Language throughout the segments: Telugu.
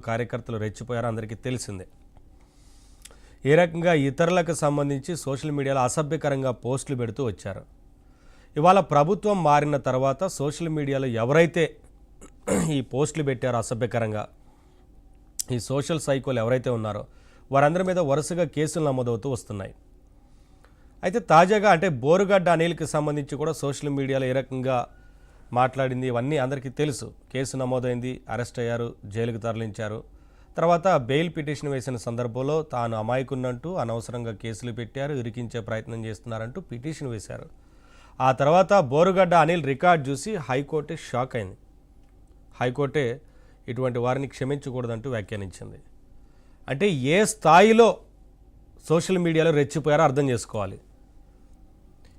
కార్యకర్తలు రెచ్చిపోయారో అందరికీ తెలిసిందే. ఏ రకంగా ఇతరులకు సంబంధించి సోషల్ మీడియాలో అసభ్యకరంగా పోస్టులు పెడుతూ వచ్చారు. ఇవాళ ప్రభుత్వం మారిన తర్వాత సోషల్ మీడియాలో ఎవరైతే ఈ పోస్టులు పెట్టారో అసభ్యకరంగా, ఈ సోషల్ సైకోలు ఎవరైతే ఉన్నారో వారందరి మీద వరుసగా కేసులు నమోదవుతూ వస్తున్నాయి. అయితే తాజాగా అంటే బోరుగడ్డ అనిల్కి సంబంధించి కూడా సోషల్ మీడియాలో ఏ రకంగా మాట్లాడింది ఇవన్నీ అందరికీ తెలుసు. కేసు నమోదైంది, అరెస్ట్ అయ్యారు, జైలుకు తరలించారు. తర్వాత బెయిల్ పిటిషన్ వేసిన సందర్భంలో తాను అమాయకున్నంటూ అనవసరంగా కేసులు పెట్టారు, ఇరికించే ప్రయత్నం చేస్తున్నారంటూ పిటిషన్ వేశారు. ఆ తర్వాత బోరుగడ్డ అనిల్ రికార్డ్ చూసి హైకోర్టే షాక్ అయింది. హైకోర్టే ఇటువంటి వారిని క్షమించకూడదంటూ వ్యాఖ్యానించింది. అంటే ఏ స్థాయిలో సోషల్ మీడియాలో రెచ్చిపోయారో అర్థం చేసుకోవాలి.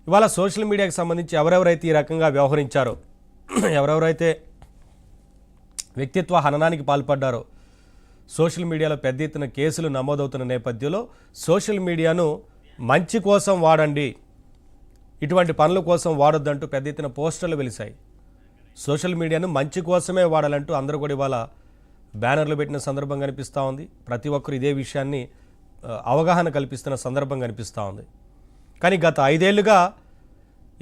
ఇవాళ సోషల్ మీడియాకి సంబంధించి ఎవరెవరైతే ఈ రకంగా వ్యవహరించారో, ఎవరెవరైతే వ్యక్తిత్వ హననానికి పాల్పడ్డారో, సోషల్ మీడియాలో పెద్ద ఎత్తున కేసులు నమోదవుతున్న నేపథ్యంలో సోషల్ మీడియాను మంచి కోసం వాడండి, ఇటువంటి పనుల కోసం వాడొద్దంటూ పెద్ద ఎత్తున పోస్టర్లు వెలిశాయి. సోషల్ మీడియాను మంచి కోసమే వాడాలంటూ అందరూ కూడా ఇవాళ బ్యానర్లు పెట్టిన సందర్భం కనిపిస్తూ ఉంది. ప్రతి ఒక్కరు ఇదే విషయాన్ని అవగాహన కల్పిస్తున్న సందర్భం కనిపిస్తూ ఉంది. కానీ గత 5 ఏళ్లుగా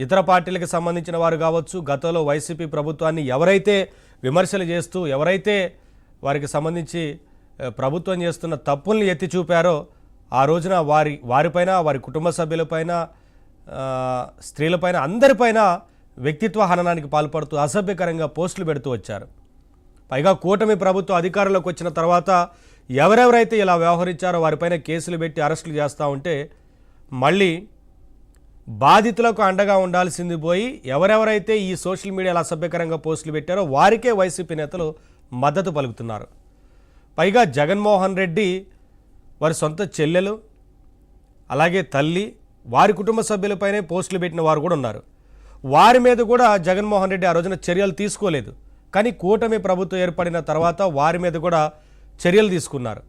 ఇతర పార్టీలకు సంబంధించిన వారు కావచ్చు, గతంలో వైసీపీ ప్రభుత్వాన్ని ఎవరైతే విమర్శలు చేస్తూ, ఎవరైతే వారికి సంబంధించి ప్రభుత్వం చేస్తున్న తప్పుల్ని ఎత్తి చూపారో ఆ రోజున వారిపైన, వారి కుటుంబ సభ్యులపైన, స్త్రీలపైన, అందరిపైన వ్యక్తిత్వ హననానికి పాల్పడుతూ అసభ్యకరంగా పోస్టులు పెడుతూ వచ్చారు. పైగా కూటమి ప్రభుత్వం అధికారంలోకి వచ్చిన తర్వాత ఎవరెవరైతే ఇలా వ్యవహరించారో వారిపైన కేసులు పెట్టి అరెస్టులు చేస్తూ ఉంటే మళ్ళీ బాధితులకు అండగా ఉండాల్సింది పోయి ఎవరెవరైతే ఈ సోషల్ మీడియాలో అసభ్యకరంగా పోస్టులు పెట్టారో వారికే వైసీపీ నేతలు మద్దతు పలుకుతున్నారు. పైగా జగన్మోహన్ రెడ్డి వారి సొంత చెల్లెలు, అలాగే తల్లి, వారి కుటుంబ సభ్యులపైనే పోస్టులు పెట్టిన వారు కూడా ఉన్నారు. వారి మీద కూడా జగన్మోహన్ రెడ్డి ఆ రోజున చర్యలు తీసుకోలేదు. కానీ కూటమి ప్రభుత్వం ఏర్పడిన తర్వాత వారి మీద కూడా చర్యలు తీసుకున్నారు.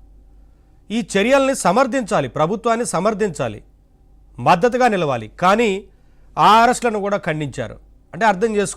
ఈ చర్యల్ని సమర్థించాలి, ప్రభుత్వాన్ని సమర్థించాలి, మద్దతుగా నిలవాలి. కానీ ఆ అరెస్టులను కూడా ఖండించారు. అంటే అర్థం చేసుకోవాలి.